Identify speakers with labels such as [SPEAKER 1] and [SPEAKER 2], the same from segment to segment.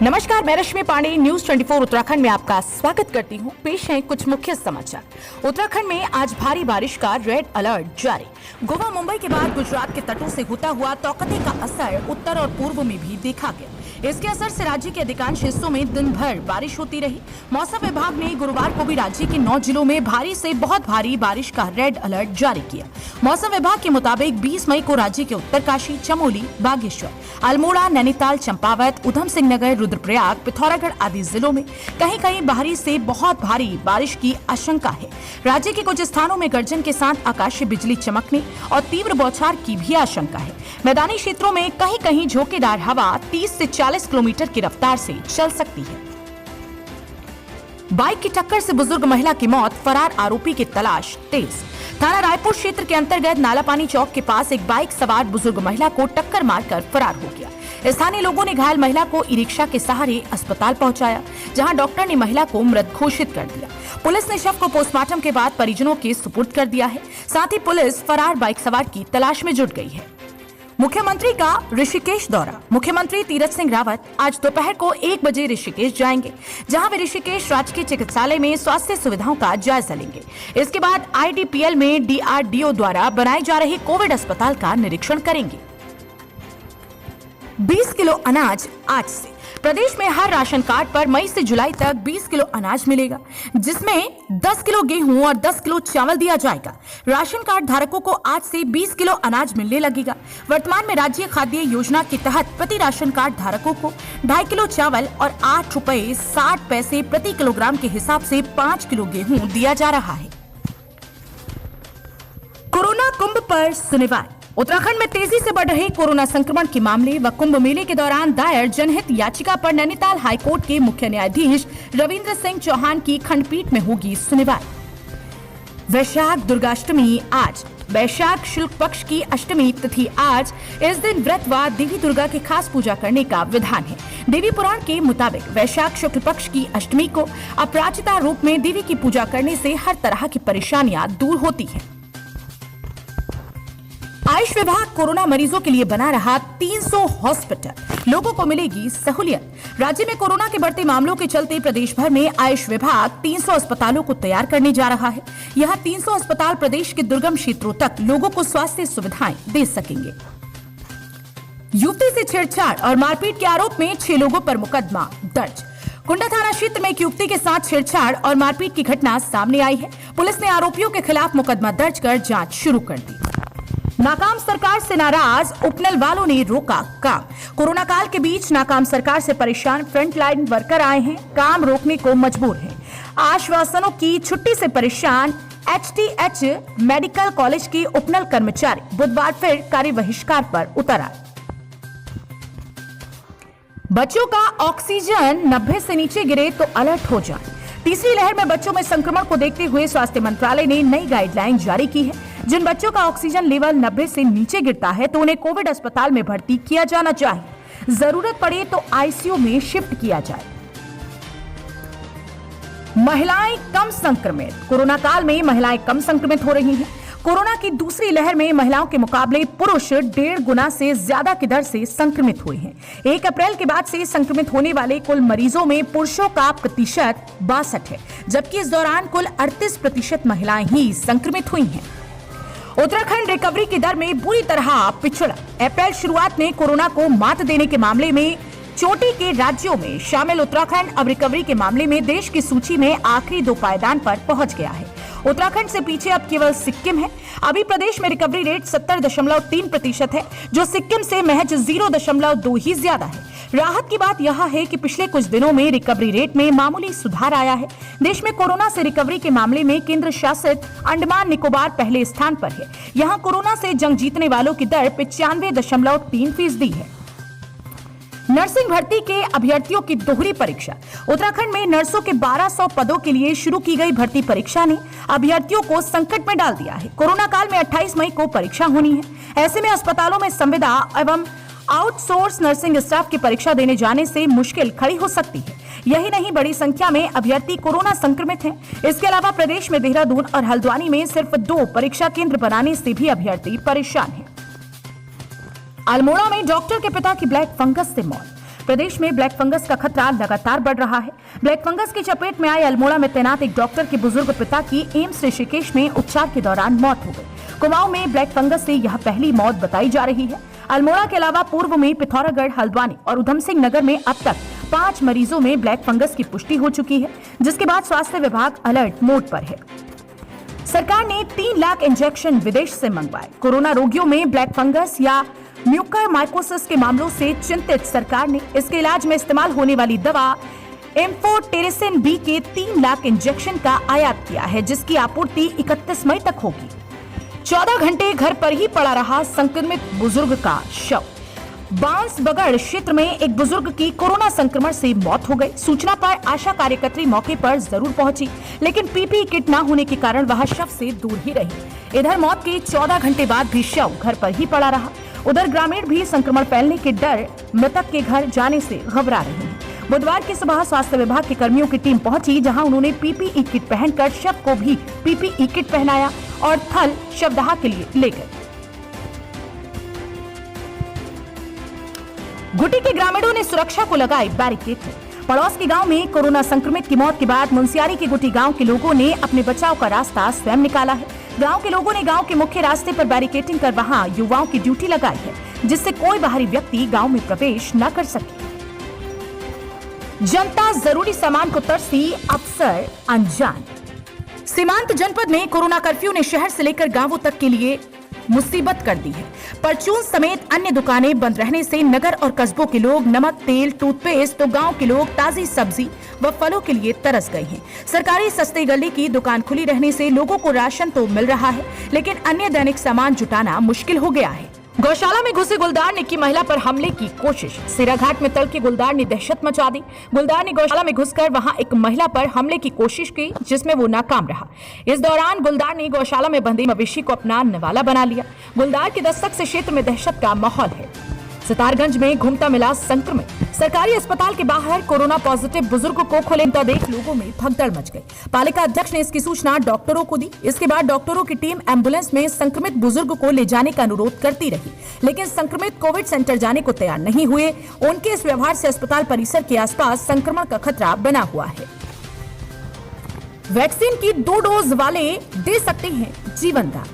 [SPEAKER 1] नमस्कार, मैं रश्मि पांडे न्यूज 24 उत्तराखंड में आपका स्वागत करती हूं। पेश है कुछ मुख्य समाचार। उत्तराखंड में आज भारी बारिश का रेड अलर्ट जारी। गोवा मुंबई के बाद गुजरात के तटों से होता हुआ तौकते का असर उत्तर और पूर्व में भी देखा गया। इसके असर से राज्य के अधिकांश हिस्सों में दिन भर बारिश होती रही। मौसम विभाग ने गुरुवार को भी राज्य के 9 जिलों में भारी से बहुत भारी बारिश का रेड अलर्ट जारी किया। मौसम विभाग के मुताबिक 20 मई को राज्य के उत्तरकाशी, चमोली, बागेश्वर, अल्मोड़ा, नैनीताल, चंपावत, उधम सिंह नगर, रुद्रप्रयाग, पिथौरागढ़ आदि जिलों में कहीं कहीं भारी से बहुत भारी बारिश की आशंका है। राज्य के कुछ स्थानों में गर्जन के साथ आकाशीय बिजली चमकने और तीव्र बौछार की भी आशंका है। मैदानी क्षेत्रों में कहीं कहीं झोंकेदार हवा 30 से 40 किलोमीटर की रफ्तार से चल सकती है। बाइक की टक्कर से बुजुर्ग महिला की मौत, फरार आरोपी की तलाश तेज। थाना रायपुर क्षेत्र के अंतर्गत नालापानी चौक के पास एक बाइक सवार बुजुर्ग महिला को टक्कर मारकर फरार हो गया। स्थानीय लोगों ने घायल महिला को ई रिक्शा के सहारे अस्पताल पहुंचाया, जहां डॉक्टर ने महिला को मृत घोषित कर दिया। पुलिस ने शव को पोस्टमार्टम के बाद परिजनों के सुपुर्द कर दिया है। साथ ही पुलिस फरार बाइक सवार की तलाश में जुट गई है। मुख्यमंत्री का ऋषिकेश दौरा। मुख्यमंत्री तीरथ सिंह रावत आज दोपहर को 1 बजे ऋषिकेश जाएंगे, जहां वे ऋषिकेश राजकीय चिकित्सालय में स्वास्थ्य सुविधाओं का जायजा लेंगे। इसके बाद IDPL में DRDO द्वारा बनाए जा रहे कोविड अस्पताल का निरीक्षण करेंगे। 20 किलो अनाज आज से। प्रदेश में हर राशन कार्ड पर मई से जुलाई तक 20 किलो अनाज मिलेगा, जिसमें 10 किलो गेहूं और 10 किलो चावल दिया जाएगा। राशन कार्ड धारकों को आज से 20 किलो अनाज मिलने लगेगा। वर्तमान में राज्य खाद्य योजना के तहत प्रति राशन कार्ड धारकों को 2.5 किलो चावल और 8 रुपए 60 पैसे प्रति किलोग्राम के हिसाब से 5 किलो गेहूं दिया जा रहा है। कोरोना कुंभ पर सुनवाई। उत्तराखंड में तेजी से बढ़ रहे कोरोना संक्रमण के मामले व कुंभ मेले के दौरान दायर जनहित याचिका पर नैनीताल हाईकोर्ट के मुख्य न्यायाधीश रविंद्र सिंह चौहान की खंडपीठ में होगी सुनवाई। वैशाख दुर्गाष्टमी आज। वैशाख शुक्ल पक्ष की अष्टमी तिथि आज। इस दिन व्रत व देवी दुर्गा की खास पूजा करने का विधान है। देवी पुराण के मुताबिक वैशाख शुक्ल पक्ष की अष्टमी को अपराजिता रूप में देवी की पूजा करने से हर तरह की परेशानियां दूर होती है। आयुष विभाग कोरोना मरीजों के लिए बना रहा 300 हॉस्पिटल, लोगों को मिलेगी सहूलियत। राज्य में कोरोना के बढ़ते मामलों के चलते प्रदेश भर में आयुष विभाग 300 अस्पतालों को तैयार करने जा रहा है। यहां 300 अस्पताल प्रदेश के दुर्गम क्षेत्रों तक लोगों को स्वास्थ्य सुविधाएं दे सकेंगे। युवती से छेड़छाड़ और मारपीट के आरोप में 6 लोगों पर मुकदमा दर्ज। कुंडा थाना क्षेत्र में एक युवती के साथ छेड़छाड़ और मारपीट की घटना सामने आई है। पुलिस ने आरोपियों के खिलाफ मुकदमा दर्ज कर जांच शुरू कर दी। नाकाम सरकार से नाराज उपनल वालों ने रोका काम। कोरोना काल के बीच नाकाम सरकार से परेशान फ्रंटलाइन वर्कर आए हैं, काम रोकने को मजबूर हैं। आश्वासनों की छुट्टी से परेशान HTH मेडिकल कॉलेज के उपनल कर्मचारी बुधवार फिर कार्य बहिष्कार पर उतर आए। बच्चों का ऑक्सीजन 90 से नीचे गिरे तो अलर्ट हो जाए। तीसरी लहर में बच्चों में संक्रमण को देखते हुए स्वास्थ्य मंत्रालय ने नई गाइडलाइन जारी की है। जिन बच्चों का ऑक्सीजन लेवल 90 से नीचे गिरता है तो उन्हें कोविड अस्पताल में भर्ती किया जाना चाहिए। जरूरत पड़े तो ICU में शिफ्ट किया जाए। महिलाएं कम संक्रमित। कोरोना काल में महिलाएं कम संक्रमित हो रही हैं। कोरोना की दूसरी लहर में महिलाओं के मुकाबले पुरुष 1.5 गुना से ज्यादा की दर से संक्रमित हुए हैं। 1 अप्रैल के बाद से संक्रमित होने वाले कुल मरीजों में पुरुषों का प्रतिशत 62 है, जबकि इस दौरान कुल 38% महिलाएं ही संक्रमित हुई हैं। उत्तराखंड रिकवरी की दर में बुरी तरह पिछड़ा। अप्रैल शुरुआत में कोरोना को मात देने के मामले में चोटी के राज्यों में शामिल उत्तराखंड अब रिकवरी के मामले में देश की सूची में आखिरी 2 पायदान पर पहुंच गया है। उत्तराखंड से पीछे अब केवल सिक्किम है। अभी प्रदेश में रिकवरी रेट 70.3% है, जो सिक्किम से महज 0.2 ही ज्यादा है। राहत की बात यह है कि पिछले कुछ दिनों में रिकवरी रेट में मामूली सुधार आया है। देश में कोरोना से रिकवरी के मामले में केंद्र शासित अंडमान निकोबार पहले स्थान पर है। यहाँ कोरोना से जंग जीतने वालों की दर 95.3% है। नर्सिंग भर्ती के अभ्यर्थियों की दोहरी परीक्षा। उत्तराखंड में नर्सों के 1200 पदों के लिए शुरू की गई भर्ती परीक्षा ने अभ्यर्थियों को संकट में डाल दिया है। कोरोना काल में 28 मई को परीक्षा होनी है। ऐसे में अस्पतालों में संविदा एवं आउटसोर्स नर्सिंग स्टाफ की परीक्षा देने जाने से मुश्किल खड़ी हो सकती है। यही नहीं, बड़ी संख्या में अभ्यर्थी कोरोना संक्रमित हैं। इसके अलावा प्रदेश में देहरादून और हल्द्वानी में सिर्फ 2 परीक्षा केंद्र बनाने से भी अभ्यर्थी परेशान हैं। अल्मोड़ा में डॉक्टर के पिता की ब्लैक फंगस से मौत। प्रदेश में ब्लैक फंगस का खतरा लगातार बढ़ रहा है। ब्लैक फंगस की चपेट में आए अल्मोड़ा में तैनात एक डॉक्टर के बुजुर्ग पिता की एम्स ऋषिकेश में उपचार के दौरान मौत हो गई। कुमाऊं में ब्लैक फंगस से यह पहली मौत बताई जा रही है। अल्मोड़ा के अलावा पूर्व में पिथौरागढ़, हल्द्वानी और उधम सिंह नगर में अब तक 5 मरीजों में ब्लैक फंगस की पुष्टि हो चुकी है, जिसके बाद स्वास्थ्य विभाग अलर्ट मोड पर है। सरकार ने 3 लाख इंजेक्शन विदेश से मंगवाए। कोरोना रोगियों में ब्लैक फंगस या म्यूकरमाइकोसिस के मामलों से चिंतित सरकार ने इसके इलाज में इस्तेमाल होने वाली दवा एम्फोटेरिसिन बी के 3 लाख इंजेक्शन का आयात किया है, जिसकी आपूर्ति 31 मई तक होगी। 14 घंटे घर पर ही पड़ा रहा संक्रमित बुजुर्ग का शव। बांसबगड़ क्षेत्र में एक बुजुर्ग की कोरोना संक्रमण से मौत हो गई। सूचना पर आशा कार्यकर्त्री मौके पर जरूर पहुंची, लेकिन पीपीई किट न होने के कारण वह शव से दूर ही रही। इधर मौत के 14 घंटे बाद भी शव घर पर ही पड़ा रहा। उधर ग्रामीण भी संक्रमण फैलने के डर मृतक के घर जाने से घबरा रहे हैं। बुधवार की सुबह स्वास्थ्य विभाग के कर्मियों की टीम पहुंची, जहां उन्होंने पीपीई किट पहनकर शव को भी पीपीई किट पहनाया और थल शवदाह के लिए ले गए। गुटी के ग्रामीणों ने सुरक्षा को लगाई बैरिकेड। पड़ोस के गांव में कोरोना संक्रमित की मौत के बाद मुंसियारी के गुटी गांव के लोगों ने अपने बचाव का रास्ता स्वयं निकाला है। गांव के लोगों ने गांव के मुख्य रास्ते पर बैरिकेडिंग कर वहां युवाओं की ड्यूटी लगाई है, जिससे कोई बाहरी व्यक्ति गांव में प्रवेश न कर सके। जनता जरूरी सामान को तरसी, अफसर अनजान। सीमांत जनपद में कोरोना कर्फ्यू ने शहर से लेकर गांवों तक के लिए मुसीबत कर दी है। परचून समेत अन्य दुकानें बंद रहने से नगर और कस्बों के लोग नमक, तेल, टूथपेस्ट तो गांव के लोग ताजी सब्जी व फलों के लिए तरस गए हैं। सरकारी सस्ते गले की दुकान खुली रहने से लोगों को राशन तो मिल रहा है, लेकिन अन्य दैनिक सामान जुटाना मुश्किल हो गया है। गौशाला में घुसे गुलदार ने की महिला पर हमले की कोशिश। सिराघाट में तड़के गुलदार ने दहशत मचा दी। गुलदार ने गौशाला में घुसकर वहां एक महिला पर हमले की कोशिश की, जिसमें वो नाकाम रहा। इस दौरान गुलदार ने गौशाला में बंधे मवेशी को अपना निवाला बना लिया। गुलदार के दस्तक से क्षेत्र में दहशत का माहौल है। सितारगंज में घूमता मिला संक्रमित। सरकारी अस्पताल के बाहर कोरोना पॉजिटिव बुजुर्ग को खुलेमता देख लोगों में भगदड़ मच गई। पालिका अध्यक्ष ने इसकी सूचना डॉक्टरों को दी। इसके बाद डॉक्टरों की टीम एम्बुलेंस में संक्रमित बुजुर्ग को ले जाने का अनुरोध करती रही, लेकिन संक्रमित कोविड सेंटर जाने को तैयार नहीं हुए। उनके इस व्यवहार से अस्पताल परिसर के आसपास संक्रमण का खतरा बना हुआ है। वैक्सीन की 2 डोज वाले दे सकते हैं जीवन दान।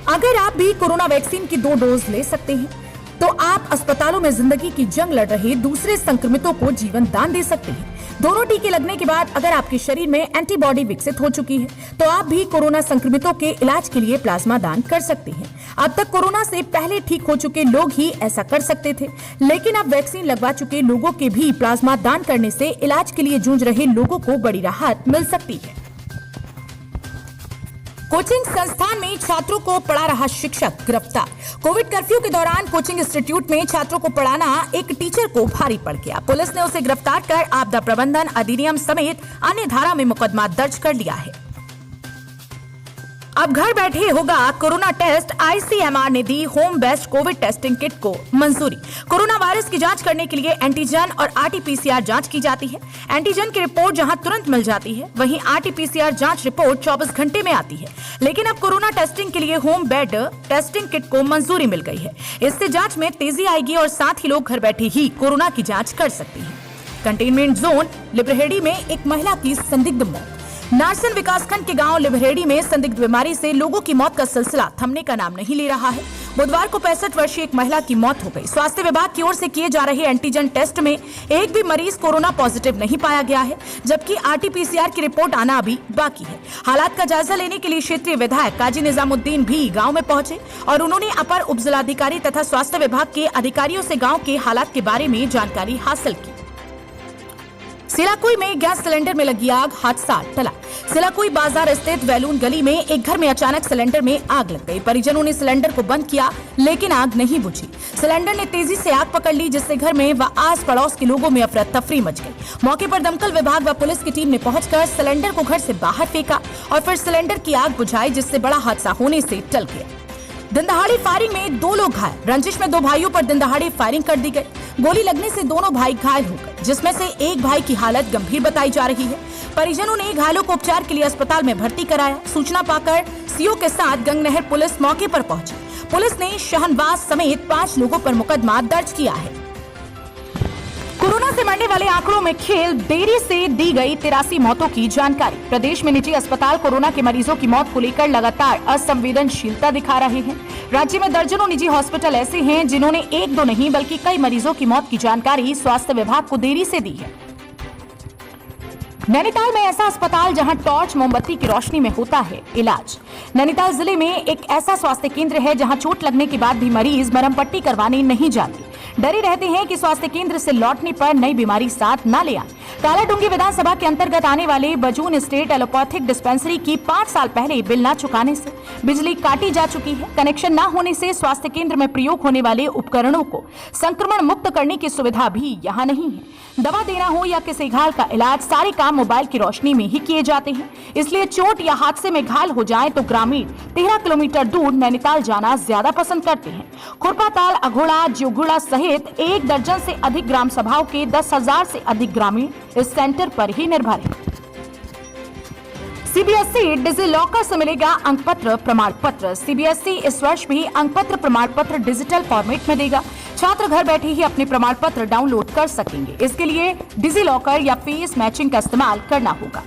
[SPEAKER 1] अगर आप भी कोरोना वैक्सीन की 2 डोज ले सकते हैं, तो आप अस्पतालों में जिंदगी की जंग लड़ रहे दूसरे संक्रमितों को जीवन दान दे सकते हैं। दोनों टीके लगने के बाद अगर आपके शरीर में एंटीबॉडी विकसित हो चुकी है, तो आप भी कोरोना संक्रमितों के इलाज के लिए प्लाज्मा दान कर सकते हैं। अब तक कोरोना से पहले ठीक हो चुके लोग ही ऐसा कर सकते थे, लेकिन अब वैक्सीन लगवा चुके लोगों के भी प्लाज्मा दान करने से इलाज के लिए जूझ रहे लोगों को बड़ी राहत मिल सकती है। कोचिंग संस्थान में छात्रों को पढ़ा रहा शिक्षक गिरफ्तार। कोविड कर्फ्यू के दौरान कोचिंग इंस्टीट्यूट में छात्रों को पढ़ाना एक टीचर को भारी पड़ गया। पुलिस ने उसे गिरफ्तार कर आपदा प्रबंधन अधिनियम समेत अन्य धारा में मुकदमा दर्ज कर लिया है। अब घर बैठे होगा कोरोना टेस्ट। आईसीएमआर ने दी home based covid testing kit को मंजूरी। कोरोना वायरस की जांच करने के लिए एंटीजन और आरटीपीसीआर जांच की जाती है। एंटीजन की रिपोर्ट जहां तुरंत मिल जाती है, वहीं आरटीपीसीआर जांच रिपोर्ट 24 घंटे में आती है। लेकिन अब कोरोना टेस्टिंग के लिए होम बेड टेस्टिंग किट को मंजूरी मिल गई है। इससे जांच में तेजी आएगी और साथ ही लोग घर बैठे ही कोरोना की जांच कर सकते हैं। कंटेनमेंट जोन लिब्रहेड़ी में एक महिला की संदिग्ध मौत। नारसन विकासखंड के गांव लिब्रहेड़ी में संदिग्ध बीमारी से लोगों की मौत का सिलसिला थमने का नाम नहीं ले रहा है। बुधवार को 65 वर्षीय एक महिला की मौत हो गई। स्वास्थ्य विभाग की ओर से किए जा रहे एंटीजन टेस्ट में एक भी मरीज कोरोना पॉजिटिव नहीं पाया गया है, जबकि आरटीपीसीआर की रिपोर्ट आना अभी बाकी है। हालात का जायजा लेने के लिए क्षेत्रीय विधायक काजी निजामुद्दीन भी गाँव में पहुंचे और उन्होंने अपर उपजिलाधिकारी तथा स्वास्थ्य विभाग के अधिकारियों से गाँव के हालात के बारे में जानकारी हासिल की। सिलाकुई में गैस सिलेंडर में लगी आग, हादसा टला। सिलाकुई बाजार स्थित वैलून गली में एक घर में अचानक सिलेंडर में आग लग गई। परिजनों ने सिलेंडर को बंद किया, लेकिन आग नहीं बुझी। सिलेंडर ने तेजी से आग पकड़ ली, जिससे घर में व आस पड़ोस के लोगों में अफरा तफरी मच गई। मौके पर दमकल विभाग व पुलिस की टीम ने पहुंचकर सिलेंडर को घर से बाहर फेंका और फिर सिलेंडर की आग बुझाई, जिससे बड़ा हादसा होने से टल गया। दिनदहाड़ी फायरिंग में 2 लोग घायल। रंजिश में 2 भाइयों पर दिनदहाड़ी फायरिंग कर दी गई। गोली लगने से दोनों भाई घायल हो गए, जिसमें से एक भाई की हालत गंभीर बताई जा रही है। परिजनों ने घायलों को उपचार के लिए अस्पताल में भर्ती कराया। सूचना पाकर सीओ के साथ गंगनहर पुलिस मौके पर पहुंची। पुलिस ने शहनवाज समेत 5 लोगों पर मुकदमा दर्ज किया है। कोरोना से मरने वाले आंकड़ों में खेल, देरी से दी गई 83 मौतों की जानकारी। प्रदेश में निजी अस्पताल कोरोना के मरीजों की मौत को लेकर लगातार असंवेदनशीलता दिखा रहे हैं। राज्य में दर्जनों निजी हॉस्पिटल ऐसे हैं जिन्होंने एक दो नहीं बल्कि कई मरीजों की मौत की जानकारी स्वास्थ्य विभाग को देरी से दी है। नैनीताल में ऐसा अस्पताल जहां टॉर्च मोमबत्ती की रोशनी में होता है इलाज। नैनीताल जिले में एक ऐसा स्वास्थ्य केंद्र है जहां चोट लगने के बाद भी मरीज मरहम पट्टी करवाने नहीं जाते, डरे रहते हैं कि स्वास्थ्य केंद्र से लौटने पर नई बीमारी साथ न ले आए। कालाडूंगी विधानसभा के अंतर्गत आने वाले बजून स्टेट एलोपैथिक डिस्पेंसरी की 5 साल पहले बिल न चुकाने से बिजली काटी जा चुकी है। कनेक्शन न होने से स्वास्थ्य केंद्र में प्रयोग होने वाले उपकरणों को संक्रमण मुक्त करने की सुविधा भी यहाँ नहीं है। दवा देना हो या किसी घायल का इलाज, सारे काम मोबाइल की रोशनी में ही किए जाते हैं। इसलिए चोट या हादसे में घायल हो जाए तो ग्रामीण 13 किलोमीटर दूर नैनीताल जाना ज्यादा पसंद करते हैं। खुरपाताल, अघोड़ा, ज्योगुड़ा सहित 1 दर्जन से अधिक ग्राम सभाओं के 10,000 से अधिक ग्रामीण इस सेंटर पर ही निर्भर हैं। सीबीएसई डिजी लॉकर से मिलेगा अंकपत्र प्रमाण पत्र। सीबीएसई इस वर्ष भी अंकपत्र प्रमाण पत्र डिजिटल फॉर्मेट में देगा। छात्र घर बैठे ही अपने प्रमाण पत्र डाउनलोड कर सकेंगे। इसके लिए डिजी लॉकर या फेस मैचिंग का इस्तेमाल करना होगा।